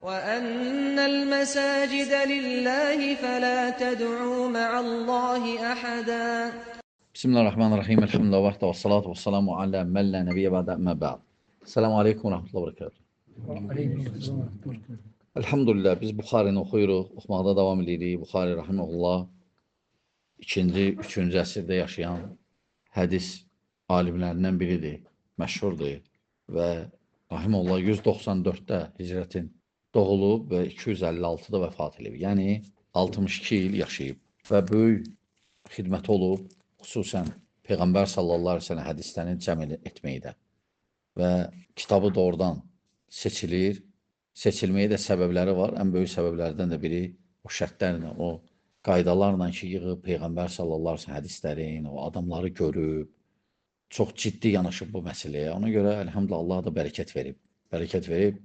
وَأَنَّ الْمَسَاجِدَ لِلَّهِ فَلَا تَدْعُوا مَعَ اللّٰهِ أَحَدًا. Bismillahirrahmanirrahim. Elhamdülillah vahdə və salatu və salamu alə məllə nəbiyyə bədə əmmə bə'd. Selamu aleykum və rahmetullahi və berekatuhu. Elhamdülillah biz Buxarını oxuyuruq, oxumaqda davam edirik. Buxari rahimehullah 2-ci, 3-cü əsrdə yaşayan hədis alimlərindən biridir, məşhurdur və rahimehullah 194-də hicrətin doğulub və 256-da vəfat edib. Yəni 62 il yaşayıb və böyük xidməti olub, xüsusən Peyğəmbər sallallahu aleyhi ve sellem hədislərini cəm etməkdə və kitabı doğrudan seçilir. Seçilməyə də səbəbləri var. Ən böyük səbəblərdən də biri o şərtlərlə, o qaydalarla ki, yığıb Peyğəmbər sallallahu aleyhi ve sellem hədislərini, o adamları görüb, çox ciddi yanaşıb bu məsələyə. Ona görə elhamdülillah Allah da bərəkət verib. Bərəkət verib.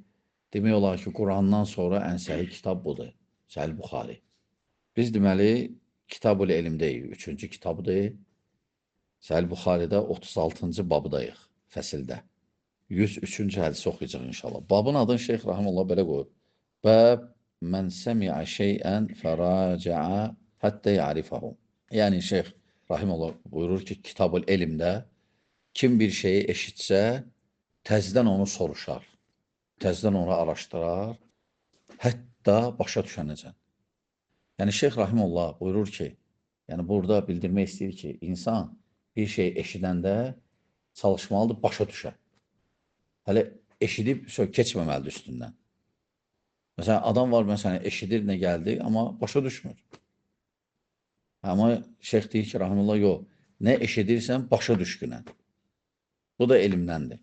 Demək olar ki, Qurandan sonra ən səhih kitab budur. Səhih Buxari. Biz deməli Kitab-ül Elmdəyik, 3-cü kitabdır. Səhih Buxaridə 36-cı babdayıq, fəsildə. 103-cü hədisi oxuyacaq inşallah. Babın adını Şeyx Rahimullah belə qoyub. Bəb mən səmiə şeyən fəraca'a həttə ya'rifəhu. Yəni Şeyx Rahimullah buyurur ki, Kitab-ül Elmdə kim bir şeyi eşitsə, təzdən onu soruşar, təzdən onu araşdırar, hətta başa düşənəcən. Yəni Şeyx Rahimullah buyurur ki, yəni burada bildirmək istəyir ki, insan bir şey eşidəndə çalışmalıdır, başa düşə. Hələ eşidib keçməməlidir üstündən. Məsələn, adam var, məsələn, eşidir nə gəldi, amma başa düşmür. Amma Şeyx deyir ki, Rahimullah, yox, nə eşidirsən, başa düşkünən. Bu da elmdəndir.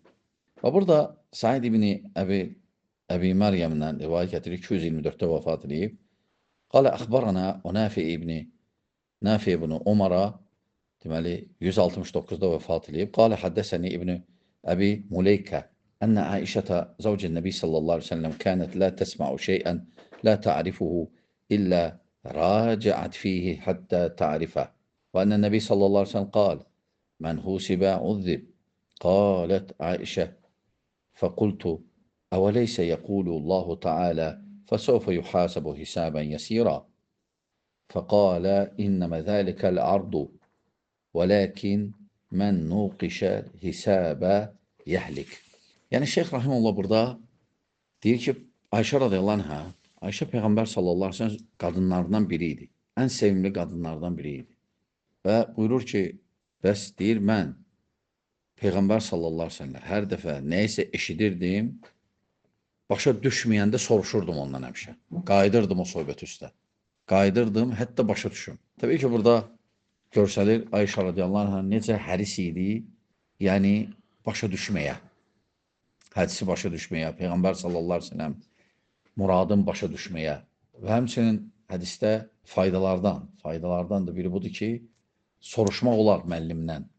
Və burada Said ibn Əbi Məryəmdən rivayət gətirir, 224-də vəfat edib. Qalə əxbarana o Nafi ibn Umara, deməli, 169-da vəfat edib. Qalə həddəsəni ibn Əbi Muleykə, ənə Aişətə zavcin Nəbi sallallahu aleyhi ve sellem kənət lə təsmə'u şeyən lə ta'rifuhu illə racəət fihi həttə ta'rifə. Və ənə Nəbi sallallahu aleyhi ve sellem qal, mən husibə uzzib. Qalət Aişə, fəqultu, əvəleysə yəqulu Allahu Teala, فسوف يحاسب حسابا يسيرا فقال إنما ذلك العرض ولكن من نوقش الحساب يهلك. Yani Şeyh Rahimullah burada deyir ki, Ayşə radiyallahu anhə, Ayşə Peyğəmbər sallallahu aleyhi ve sellem qadınlardan biriydi. Ən sevimli qadınlardan biriydi. Və buyurur ki, bəs deyir, mən Peyğəmbər sallallahu aleyhi ve sellem hər dəfə nəysə eşidirdim, başa düşməyəndə soruşurdum ondan həmişə. Qayıdırdım o söhbət üstə. Qayıdırdım, hətta başa düşüm. Təbii ki, burada görsəlir Ayşə radiyallahu anhə necə həris idi, yəni başa düşməyə, hədisi başa düşməyə, Peyğəmbər sallallahu aleyhi ve sellem muradın başa düşməyə və həmçinin hədisdə faydalardan da biri budur ki, soruşmaq olar müəllimdən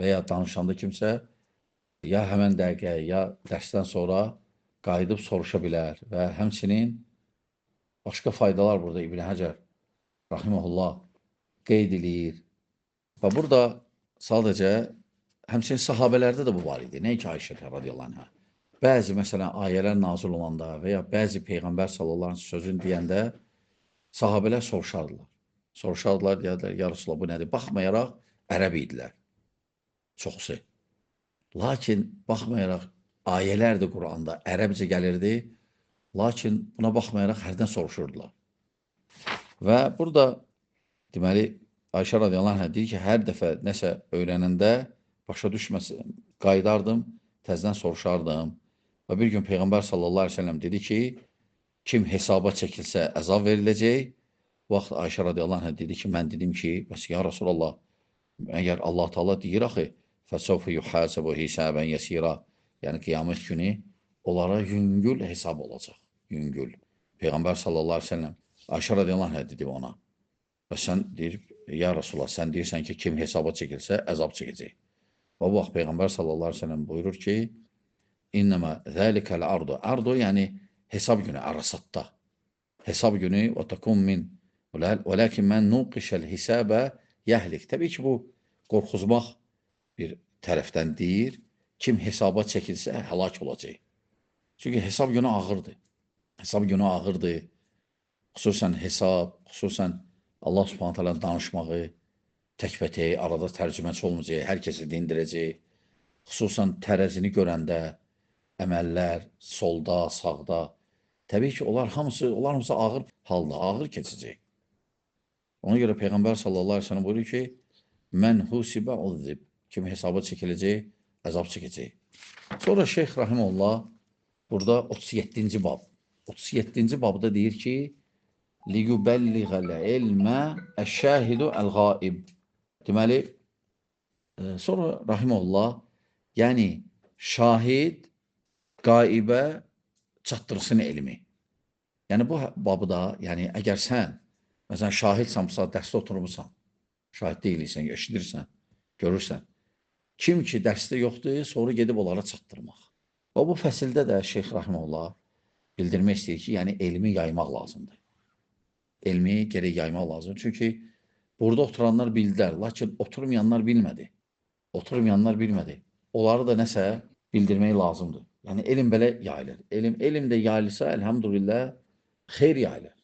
və ya danışanda kimsə ya həmən dəqiqə, ya dərsdən sonra qayıdıb soruşa bilər və həmçinin başqa faydalar burada İbn Həcər Rahiməhullah qeyd edir. Və burada sadəcə həmçinin sahabələrdə də bu var idi. Nəyə ki, Ayşə radiyallahu anhə. Bəzi, məsələn, ayələr nazil olanda və ya bəzi Peyğəmbər sallallahu aleyhi sözünü deyəndə sahabələr soruşardılar. Soruşardılar, deyərlər, ya Rasulullah, bu nədir? Baxmayaraq, ərəb idilər. Çoxsu. Lakin, baxmayaraq, ayələr də Quranda ərəbcə gəlirdi, lakin buna baxmayaraq hərdən soruşurdular. Və burada, deməli, Ayşə radiyallahu anhə deyir ki, hər dəfə nəsə öyrənəndə başa düşməsin, qaydardım, təzdən soruşardım. Və bir gün Peyğəmbər sallallahu aleyhi ve sellem dedi ki, kim hesaba çəkilsə əzab veriləcək. Vaxt Ayşə radiyallahu anhə dedi ki, mən dedim ki, bəs ya Rasulallah, əgər Allah Teala deyir axı, fəsəvfə yuhasəbu hisabən yəsira, yəni qiyamət günü onlara yüngül hesab olacaq. Yüngül. Peyğəmbər sallallahu aleyhi ve sellem Ayşə radiyallahu anhə dedi ona. Və sən deyir, ya Rasulullah, sən deyirsən ki, kim hesaba çəkilsə əzab çəkəcək. Və bu vaxt Peyğəmbər sallallahu aleyhi ve sellem buyurur ki, İnnəmə zəlikəl ardu. Ardu yəni hesab günü, arasatda. Hesab günü və təkum min. Və lakin mən nuqişəl hisabə yəhlik. Təbii ki, bu qorxuzmaq bir tərəfdən deyir. Kim hesaba çəkilsə həlak olacaq. Çünki hesab günü ağırdır. hesab günü ağırdır. Xüsusən hesab, xüsusən Allah Subhanahu taala danışmağı təkbətək, arada tərcüməçi olmayacaq, hər kəsi dindirəcək. Xüsusən tərəzini görəndə əməllər solda, sağda. Təbii ki, onlar hamısı ağır halda, ağır keçəcək. Ona görə Peyğəmbər sallallahu əleyhi və səlləm buyurur ki, "Mən husibə uzib." Kim hesaba çəkiləcək, əzab çəkəcək. Sonra Şeyx Rahimullah burada 37-ci bab. 37-ci babda deyir ki, "Liyubelliğəl ilmə əş-şahidu əl-gaib." Deməli, sonra Rahimullah, yəni şahid qaibə çatdırsın elmi. Yəni bu babda, yəni əgər sən məsələn şahidsən, bu saat dərsdə oturmusan, şahid deyilsən, eşidirsən, görürsən. Kim ki dərsdə yoxdur, sonra gedib onlara çatdırmaq. Və bu fəsildə də Şeyx Rahimullah bildirmək istəyir ki, yəni elmi yaymaq lazımdır. Elmi gərək yaymaq lazımdır. Çünki burada oturanlar bildilər, lakin oturmayanlar bilmədi. Oturmayanlar bilmədi. Onları da nəsə bildirmək lazımdır. Yəni elm belə yayılır. Elm də yayılsa, elhamdülillah, xeyr yayılır.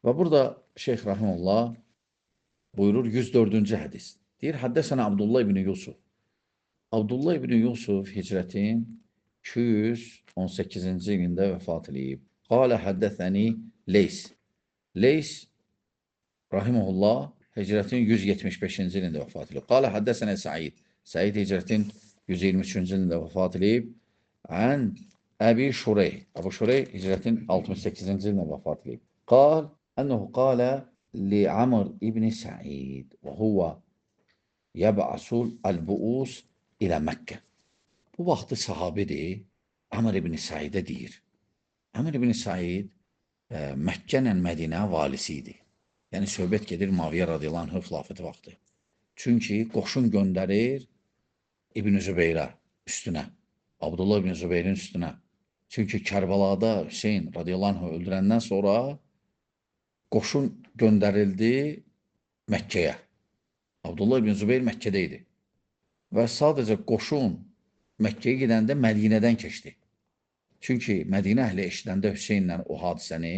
Və burada Şeyx Rahimullah buyurur 104-cü hədis. Deyir, Həddəsənə Abdullah ibn Yusuf. Abdullah ibn Yusuf hicrətin 218-ci ilində vəfat edib. Qalə həddəsəni Leys. Leys Rahimullah hicrətin 175-ci ilində vəfat edib. Qalə həddəsənə Səid. Səid hicrətin 123-cü ilində vəfat edib. Ən Əbi Şurey. Əbu Şurey hicrətin 68-ci ilində vəfat edib. Qal, ənəhu qalə li Amr ibn Səid və huvə yəbəsul əl-buus ilə Məkkə. Bu vaxtı sahabidir, Amr ibn Səidə deyir. Amr ibn Səid Məkkə ilə Mədinə valisi idi. Yəni söhbət gedir Muaviyyə radiyallahu anh xilafəti vaxtı. Çünki qoşun göndərir İbn Zübeyrə üstünə, Abdullah ibn Zübeyrin üstünə. Çünki Kərbalada Hüseyin radiyallahu anh öldürəndən sonra qoşun göndərildi Məkkəyə. Abdullah ibn Zübeyir Məkkədə idi. Və sadəcə qoşun Məkkəyə gedəndə Mədinədən keçdi. Çünki Mədinə əhli eşidəndə Hüseyinlə o hadisəni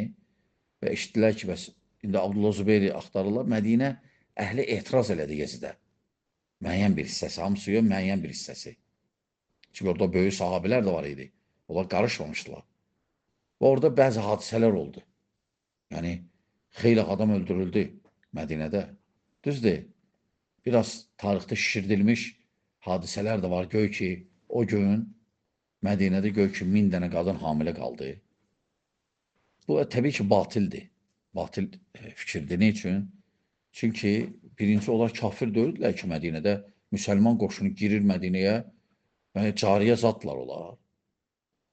və eşitdilər ki, bəs indi Abdullah Zübeyri axtarırlar, Mədinə əhli etiraz elədi Yezidə. Müəyyən bir hissəsi, hamısı yox, müəyyən bir hissəsi. Çünki orada böyük sahabilər də var idi. Onlar qarışmamışdılar. Və orada bəzi hadisələr oldu. Yəni, xeyli adam öldürüldü Mədinədə. Düzdür, biraz tarixdə şişirdilmiş hadisələr də var. Göy ki, o gün Mədinədə göy ki, 1000 dənə qadın hamilə qaldı. Bu, təbii ki, batildir. Batil fikirdir. Ne üçün? Çünki birinci olar kafir deyildilər ki, Mədinədə müsəlman qoşunu girir Mədinəyə və cariyə zatlar olar.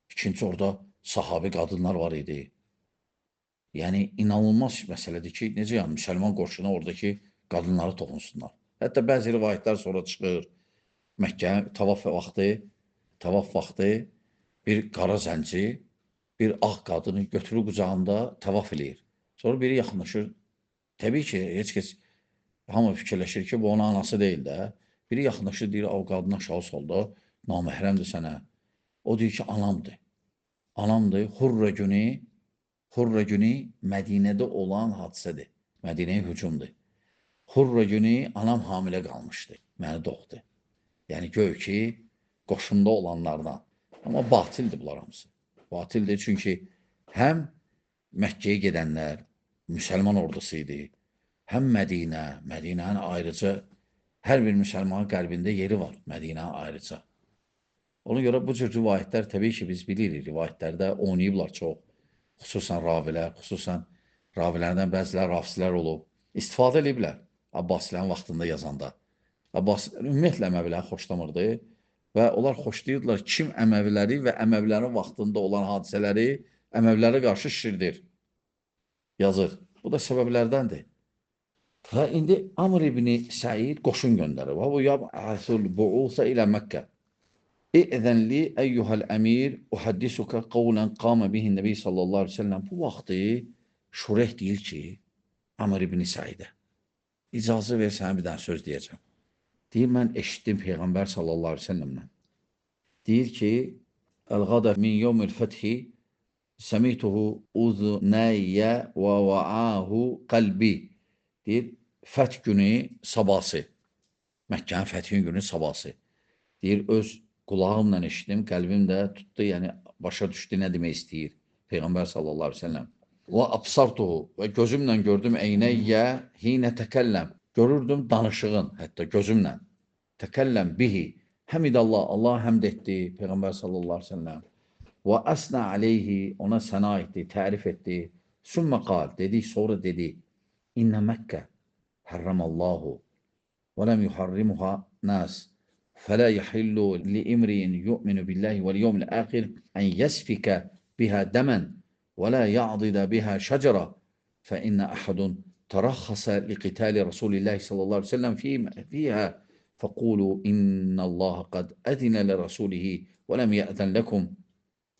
İkinci, orada sahabi qadınlar var idi. Yəni, inanılmaz məsələdir ki, necə yəni, müsəlman qoşuna oradakı qadınları toxunsunlar. Hətta bəzi rivayətlər sonra çıxır. Məkkə tavaf vaxtı bir qara zənci, bir ağ qadını götürür qucağında tavaf eləyir. Sonra biri yaxınlaşır. Təbii ki, heç kəs hamı fikirləşir ki, bu onun anası deyil də. Biri yaxınlaşır, deyir, o qadın aşağı solda, naməhrəmdir sənə. O deyir ki, anamdır. Anamdır, Hurra günü Mədinədə olan hadisədir. Mədinəyə hücumdur. Hurra günü anam hamilə qalmışdı, məni doğdu. Yəni, göy ki, qoşunda olanlardan. Amma batildir bunlar hamısı. Batildir, çünki həm Məkkəyə gedənlər müsəlman ordusu idi, həm Mədinənin ayrıca hər bir müsəlmanın qəlbində yeri var, Mədinənin ayrıca. Ona görə bu cür rivayətlər təbii ki, biz bilirik, rivayətlərdə oynayıblar çox. Xüsusən ravilərdən bəzilər rafislər olub. İstifadə ediblər Abbasilərin vaxtında yazanda. Abbasilər ümumiyyətlə Əməviləri xoşlamırdı və onlar xoşlayırdılar kim Əməviləri və Əməvilərin vaxtında olan hadisələri Əməvilərə qarşı şişirdir, yazır. Bu da səbəblərdəndir. Və indi Amr ibn Səid qoşun göndərir. Və bu yab'asul bu'usa ilə Məkkə. İ'zən li əyyuhəl əmir uhaddisuka qavlən qamə bihin Nəbi sallallahu aleyhi ve sellem. Bu vaxtı Şureyh deyir ki, Amr ibn Səidə, icazə ver sənə bir dənə söz deyəcəm. Deyir, mən eşitdim Peyğəmbər sallallahu aleyhi ve sellemlə. Deyir ki, Əl-Qada min yevmil fəthi Semituhu uzunayya və va'ahu qalbi. Deyir, fəth günü sabahsı. Məkkənin fəthinin günü sabahsı. Deyir, öz qulağımla eşitdim, qəlbim də tutdu, yəni başa düşdü nə demək istəyir Peyğəmbər sallallahu əleyhi və səlləm. Və absartuhu və gözümlə gördüm eynəyyə hinə təkəlləm. Görürdüm danışığın, hətta gözümlə. Təkəlləm bihi. Həmidallah, Allah həmd etdi Peyğəmbər sallallahu əleyhi və səlləm. Və əsna aleyhi, ona səna etdi, tərif etdi. Sümmə qal, dedi, sonra dedi. İnnə Məkkə hərramallahu və ləm yuharrimuha nas. فلا يحل لامرئ يؤمن بالله واليوم الآخر أن يسفك بها دما ولا يعضد بها شجرة فإن أحد ترخص لقتال رسول الله صلى الله عليه وسلم فيها فقولوا إن الله قد أذن لرسوله ولم يأذن لكم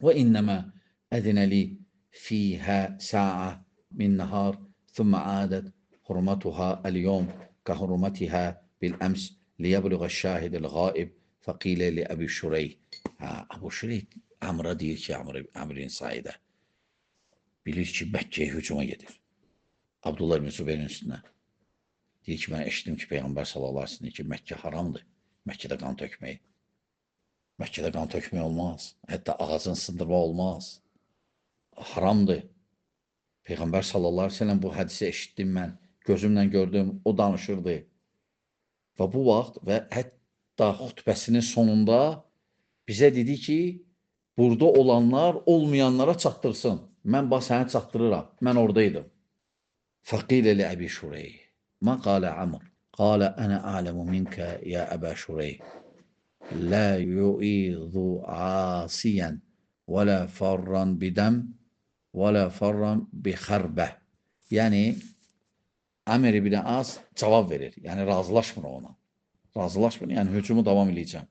وإنما أذن لي فيها ساعة من نهار ثم عادت حرمتها اليوم كحرمتها بالأمس ليبلغ الشاهد الغائب فقيل لأبي شريح. Abu Şureyh Amr'a deyir ki, Amr'in Said'e bilir ki Məkke'ye hücuma gedir. Abdullah ibn Zübeyir'in üstüne. Deyir ki, ben eşittim ki Peygamber sallallahu aleyhi ve sellem ki Məkkə haramdır. Məkke'de kan tökmeyi. Məkke'de kan tökmeyi olmaz. Hatta ağzını sındırma olmaz. Haramdır. Peygamber sallallahu aleyhi ve sellem bu hadisi eşittim ben. Gözümle gördüm. O danışırdı. Və bu vaxt və hətta xutbəsinin sonunda bizə dedi ki, burada olanlar olmayanlara çatdırsın. Mən bax səni çatdırıram. Mən oradaydım. Fəqilə li Əbi Şureyh. Mə qalə Amr. Qalə ənə a'ləmu minkə ya Əbə Şureyh. Lə yu'izu asiyən və lə farran bidəm və lə farran bixərbə. Yəni, Əmr ibn As cavab verir. Yəni, razılaşmır ona. Razılaşmır, yəni hücumu davam edəcəm.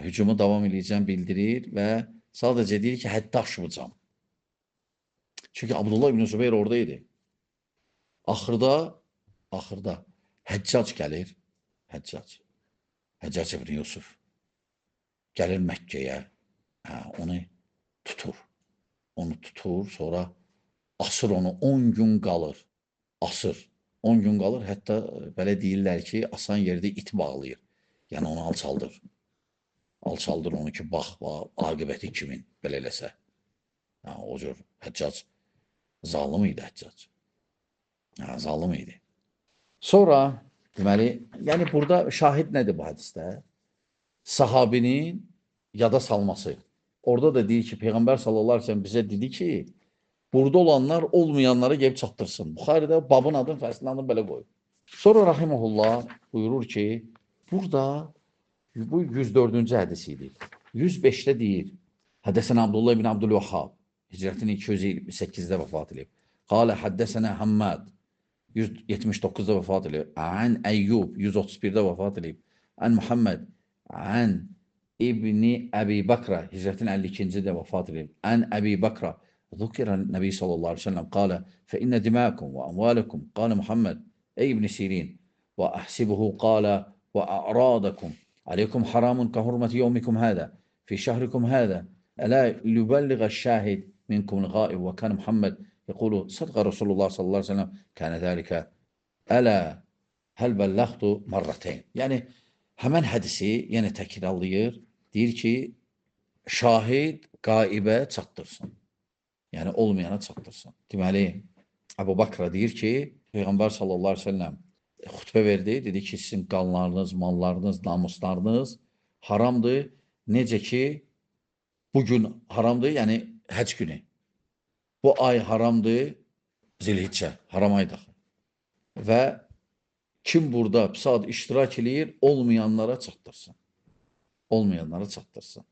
Hücumu davam edəcəm bildirir və sadəcə deyir ki, həddə aşmayacam. Çünki Abdullah ibn Zübeyir oradaydı. Axırda Həccac gəlir. Həccac ibn Yusuf gəlir Məkkəyə. Onu tutur. Sonra asır onu 10 gün qalır. Asır. 10 gün qalır. Hətta belə deyirlər ki, asan yerdə it bağlayır. Yəni onu alçaldır. Alçaldır onu ki, bax, aqibəti kimin belə eləsə. O cür Həccac zalım idi Həccac. Zalım idi. Sonra, deməli, yəni burada şahid nədir bu hədisdə? Sahabinin yada salması. Orada da deyir ki, Peyğəmbər sallallahu aleyhi ve sellem bizə dedi ki, burada olanlar olmayanlara gelip çattırsın. Buxaridə babın adını, fəslin adını belə qoyur. Sonra Rahimullah buyurur ki, burada bu 104-cü hədisi idi. 105-də deyir, Həddəsənə Abdullah ibn Abdülvahhab, hicrətin 228-də vəfat edib. Qalə Həddəsənə Həmmad, 179-da vəfat edib. Ən Əyyub, 131-də vəfat edib. Ən Muhammed, ən İbni Əbi Bakra, hicrətin 52-də vəfat edib. Ən Əbi Bakra, ذكر النبي صلى الله عليه وسلم قال فإن دماءكم وأموالكم قال محمد أي ابن سيرين وأحسبه قال وأعراضكم عليكم حرام كحرمة يومكم هذا في شهركم هذا ألا يبلغ الشاهد منكم الغائب وكان محمد يقول صدق رسول الله صلى الله عليه وسلم كان ذلك ألا هل بلغت مرتين. Yani hemen hadisi yine tekrarlıyor. Deyir ki şahid gaibe çatdırsın. Yəni olmayana çatdırsın. Deməli, Əbu Bakra deyir ki, Peyğəmbər sallallahu aleyhi ve sellem xütbə verdi. Dedi ki, sizin qanlarınız, mallarınız, namuslarınız haramdır. Necə ki, bugün haramdır, yəni həc günü. Bu ay haramdır, Zilhiccə, haram aydır. Və kim burada saat iştirak eləyir, olmayanlara çatdırsın. Olmayanlara çatdırsın.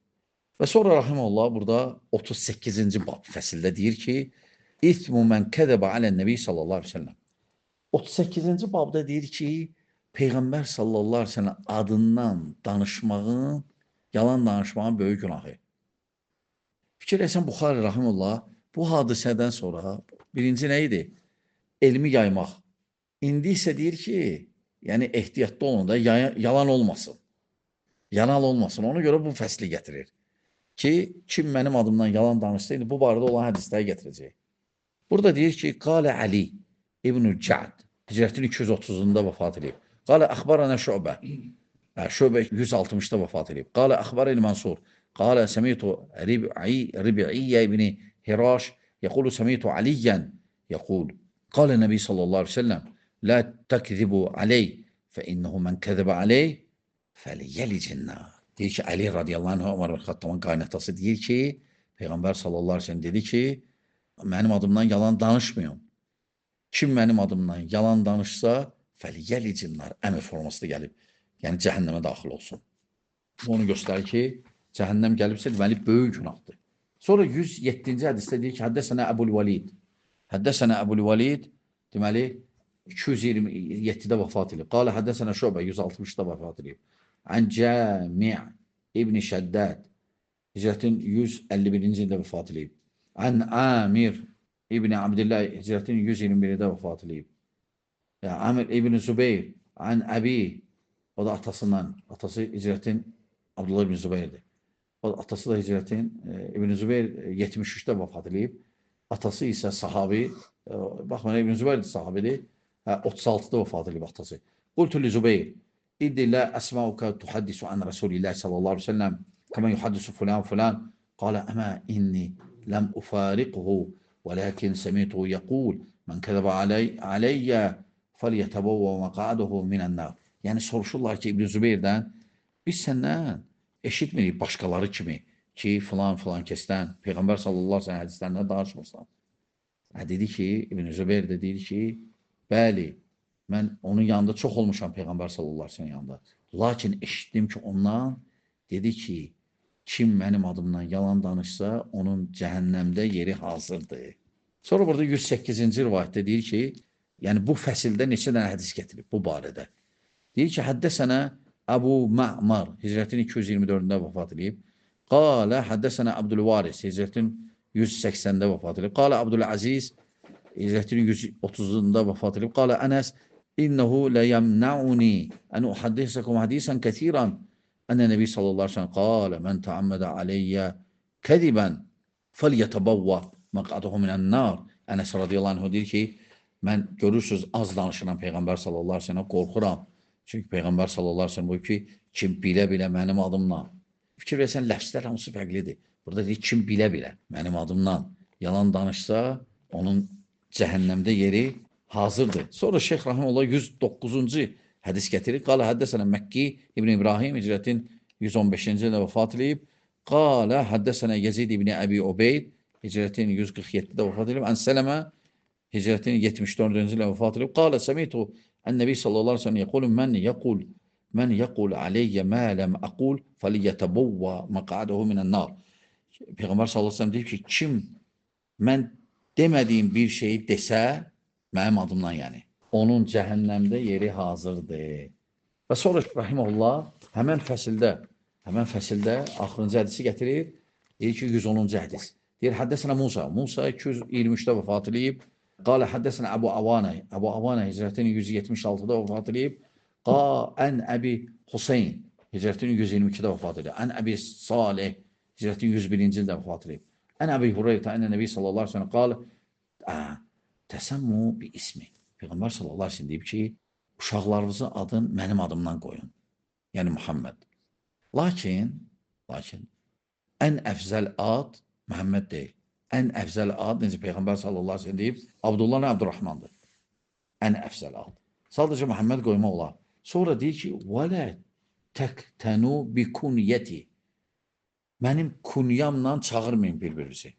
Və sonra Rahimullah burada 38-ci bab fəsildə deyir ki, İthmu mən kədəbə alən nəbi sallallahu aleyhi ve sellem. 38-ci babda deyir ki, Peyğəmbər sallallahu aleyhi ve sellem adından danışmağın, yalan danışmağın böyük günahı. Fikir etsən Buxari Rahimullah bu hadisədən sonra birinci nə idi? Elmi yaymaq. İndi isə deyir ki, yəni ehtiyatlı olun da yalan olmasın. Yalan olmasın. Ona görə bu fəsli gətirir. ki, kim mənim adımdan yalan danışsaydı, bu barədə olan hədisləri gətirəcək. Burada deyir ki, Qalə Ali İbn-i Ca'd, Hicrətin 230-da vəfat edib. Qalə əxbarənə Şöbə, Şöbə 160-da vəfat edib. Qalə əxbarəni Mansur, qalə səmitu Rib'iyyə ibn Hiraş, yəqulu səmitu Aliyyən, yəqul, qalə Nəbi sallallahu aleyhi ve sellem, لا تكذبوا علي فإنه من كذب علي فليلج النار. Deyir ki, Ali radiyallahu anh, Ömər bin Xattabın qaynatası deyir ki, Peyğəmbər sallallahu aleyhi ve sellem dedi ki, mənim adımdan yalan danışmayın. Kim mənim adımdan yalan danışsa, fəliyəlic النار. Əmr formasında gəlib. Yəni, cəhənnəmə daxil olsun. Onu göstərir ki, cəhənnəm gəlibsə, deməli, böyük günahdır. Sonra 107-ci hədisdə deyir ki, Həddəsənə Əbul-Valid. Həddəsənə Əbul-Valid, deməli, 227-də vəfat edib. Qalə həddəsənə Şöbə 160-da vəfat edib. Ən Cəmi' İbn Şəddad Hicrətin 151-ci ildə vəfat edib. Ən Amir İbn Abdillah Hicrətin 121-də vəfat edib. Amir İbn Zübeyir Ən Əbi, o da atasından, atası Hicrətin Abdullah İbn Zübeyirdir. Atası da Hicrətin İbn Zübeyir 73-də vəfat edib. Atası isə sahabi, baxmayın İbn Zübeyir sahabidir. 36-da vəfat edib atası. Qultu li Zübeyir, İddi la əsmauka tuhaddisu an Rasulillah sallallahu aleyhi ve sellem kəmən yuhaddisu fulan fulan. Qalə əmə inni ləm ufariquhu və ləkin səmituhu yəqul mən kəzəbə aleyyə fəliyətəbəvvə məqaduhu minən-nar. Yəni, soruşurlar ki, İbn Zübeyirdən, biz səndən eşitmirik başqaları kimi ki, filan kəsdən Peyğəmbər sallallahu aleyhi ve sellem hədislərindən danışmırsan. Dedi ki, İbn Zübeyir də deyir ki, bəli, mən onun yanında çox olmuşam Peyğəmbər sallallahu aleyhi ve sellem yanında. Lakin eşitdim ki, ondan dedi ki, kim mənim adımdan yalan danışsa, onun cəhənnəmdə yeri hazırdır. Sonra burada 108-ci rivayətdə deyir ki, yəni bu fəsildə neçə dənə hədis gətirib bu barədə. Deyir ki, həddəsənə Əbu Ma'mar, Hicrətin 224-də vəfat edib. Qalə həddəsənə Abdülvaris, Hicrətin 180-də vəfat edib. Qalə Abdüləziz, Hicrətin 130-da vəfat edib. Qalə Ənəs, İnnəhu ləyəmnəuni ən uhaddisəkum hadisən kəsirən ənə Nəbi sallallahu aleyhi ve sellem qalə mən təammədə aleyyə kədibən fəliyyətəbəvvə məqaduhu minən-nar. Ənəs radiyallahu anh deyir ki, mən görürsünüz az danışıram Peyğəmbər sallallahu aleyhi ve sellem, qorxuram. Çünki Peyğəmbər sallallahu aleyhi ve sellem bu ki, kim bilə-bilə mənim adımla. Fikir versən, ləfslər hamısı fərqlidir. Burada deyir, kim bilə-bilə mənim adımdan yalan danışsa, onun cəhənnəmdə yeri hazırdır. Sonra Şeyx Rahimullah 109-cu hədis gətirir. Qalə həddəsənə Məkki İbn İbrahim Hicrətin 115-ci ildə vəfat edib. Qalə həddəsənə Yezid İbn Əbi Ubeyd Hicrətin 147-də vəfat edib. Ən Sələmə Hicrətin 74-cü ildə vəfat edib. Qalə səmitu ən-Nəbi sallallahu aleyhi ve sellem mən yəqul aleyyə mə ləm əqul fəliyyətəbəvvə məqaduhu minən-nar. Peyğəmbər sallallahu aleyhi ve sellem deyib ki, kim mən demədiyim bir şeyi desə, mənim adımdan yəni, onun cəhənnəmdə yeri hazırdır. Və sonra Rahimullah həmən fəsildə axırıncı hədisi gətirir, deyir ki, 110-cu hədis. Deyir, həddəsənə Musa 223-də vəfat edib. Qalə həddəsənə Əbu Avanə Hicrətin 176-da vəfat edib. Ən Əbi Huseyn Hicrətin 122-də vəfat edib. Ən Əbi Salih Hicrətin 101-ci ildə vəfat edib. Ən Əbi Hureytə, ən Nəbi sallallahu aleyhi ve sellem qalə təsəmmu bi ismi. Peyğəmbər sallallahu aleyhi ve sellem deyib ki, uşaqlarınızı adın mənim adımdan qoyun. Yəni Muhammed. Lakin ən əfzəl ad Məhəmməd deyil. Ən əfzəl ad, necə Peyğəmbər sallallahu aleyhi ve sellem deyib, Abdullah nə Abdurrahmandır. Ən əfzəl ad. Sadəcə Məhəmməd qoymaq olar. Sonra deyir ki, vələ təktənu bi kunyəti. Mənim kunyamla çağırmayın bir-birinizi.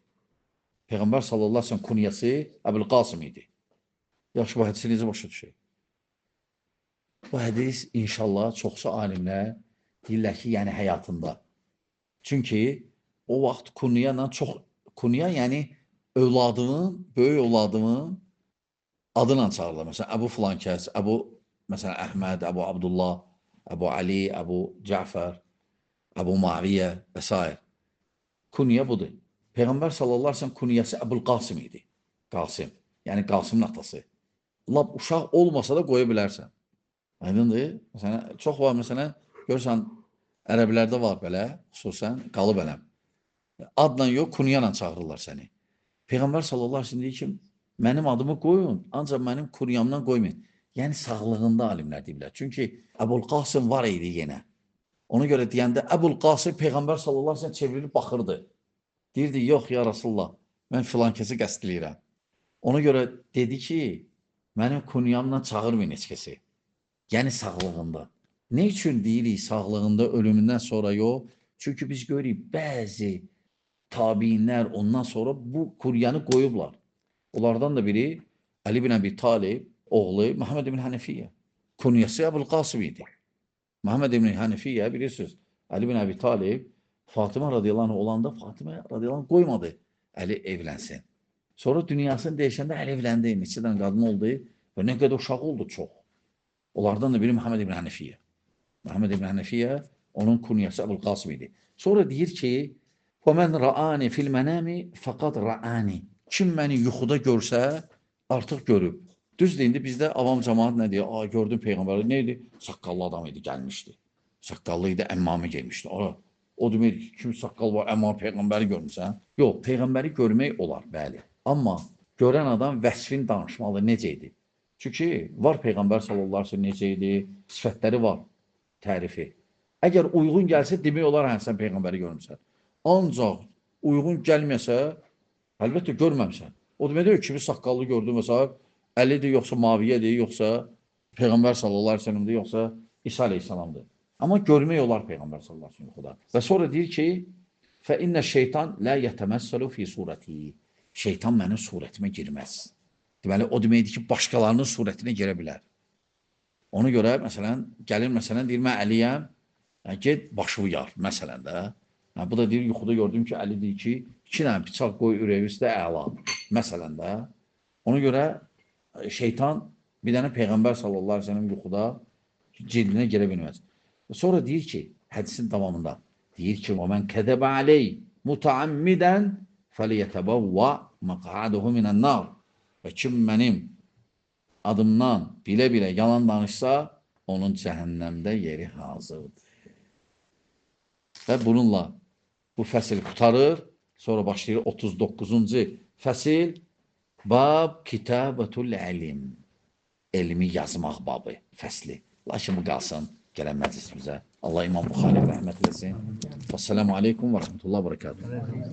Peyğəmbər sallallahu aleyhi ve sellem kunyası Əbul-Qasım idi. Yaxşı, bu hədisi necə başa düşək? Bu hədis inşallah çoxsa alimlər deyirlər ki, yəni həyatında. Çünki o vaxt kunya yəni övladının, böyük övladının adıyla çağırırlar. Məsələn, Əbu filan kəs, məsələn, Əhməd, Əbu Abdullah, Əbu Ali, Əbu Cəfər, Əbu Muaviyyə və s. Kunya budur. Peyğəmbər sallallahu aleyhi ve sellem kunyası Əbul-Qasım idi. Qasım, yəni Qasımın atası. Lap uşaq olmasa da qoya bilərsən. Aydındır? Məsələn, çox var, məsələn, görürsən, ərəblərdə var belə, xüsusən qalıb ələm. Adla yox, kunyayla çağırırlar səni. Peyğəmbər sallallahu əleyhi və səlləm deyir ki, mənim adımı qoyun, ancaq mənim kunyamdan qoymayın. Yəni sağlığında alimlər deyirlər. Çünki Əbul Qasım var idi yenə. Ona görə deyəndə Əbul Qasım Peyğəmbər sallallahu əleyhi və səlləm çevrilib baxırdı. Deyirdi, yox ya Rasulullah, mən filan kəsi qəsdləyirəm. Ona görə dedi ki, mənim kunyamla çağırmayın heç kəsi. Yəni sağlığında. Ne üçün deyirik sağlığında ölümündən sonra yox? Çünki biz görürük bəzi tabiinlər ondan sonra bu kuryanı qoyublar. Onlardan da biri Ali bin Əbi Talib, oğlu Muhammed ibn Hənəfiyyə. Kunyası Əbul Qasım idi. Muhammed ibn Hənəfiyyə bilirsiniz, Ali bin Əbi Talib Fatıma radiyallahu anh olanda Fatıma radiyallahu anh qoymadı Əli evlənsin. Sonra dünyasını dəyişəndə Əli evləndi, neçədən qadın oldu və nə qədər uşaq oldu çox. Onlardan da biri Muhammed ibn Hənəfiyyə. Muhammed ibn Hənəfiyyə onun kunyası Əbul Qasım idi. Sonra deyir ki, وَمَنْ رَآنِ فِي الْمَنَامِ فَقَدْ رَآنِ Kim məni yuxuda görsə, artıq görüb. Düzdür, indi bizdə avam cəmaat nə deyir? Aa, gördüm Peyğəmbəri. Neydi? Saqqallı adam idi, gəlmişdi. Saqqallı idi, əmmamı gelmişdi. O demir, kim saqqal var, əmmam Peyğəmbəri görmüsən? Yox, Peyğəmbəri görmək olar, bəli. Amma görən adam vəsfini danışmalı, necə idi? Çünki var Peyğəmbər sallallahu əleyhi və səlləm necə idi, sifətləri var, tərifi. Əgər uyğun gəlsə, demək olar, hə, sən Peyğəmbəri görmüsən. Ancaq uyğun gəlməsə, əlbəttə görməmsən. O demək deyil, kimi saqqallı gördü, məsələn, Əlidir, yoxsa Maviyyədir, yoxsa Peyğəmbər sallallahu əleyhi və səlləmdir, yoxsa İsa əleyhissalamdır. Amma görmək olar Peyğəmbər sallallahu əleyhi və səlləmdə. Və sonra deyir ki, fə innə şeytan la yətəməssəlu fi surəti. Şeytan mənim surətimə girməz. Deməli, o deməkdir ki, başqalarının surətinə girə bilər. Ona görə, məsələn, gəlir, məsələn, deyir, mən Əliyəm, get başımı yar, məsələn də. Bu da deyir, yuxuda gördüm ki, Əli deyir ki, 2 dənə bıçaq qoy ürəyi üstə əla, məsələn də. Ona görə şeytan bir dənə Peyğəmbər sallallahu əleyhi və səlləm yuxuda cildinə girə bilməz. Sonra deyir ki, hədisin davamında, deyir ki, وَمَنْ كَذَبَ عَلَيْهِ مُتَعَمِّدًا فَلْيَتَبَوَّأْ مَقْعَدَهُ مِنَ النَّارِ Və kim mənim adımdan bilə-bilə yalan danışsa, onun cəhənnəmdə yeri hazırdır. Və bununla bu fəsil qutarır. Sonra başlayır 39-cu fəsil. Bab kitabətul əlim. Elmi yazmaq babı, fəsli. Lakin bu qalsın gələn məclisimizə. Allah İmam Buxari rəhmət eləsin. Vəssalamu aleykum və rəhmətullah və bərəkatuhu.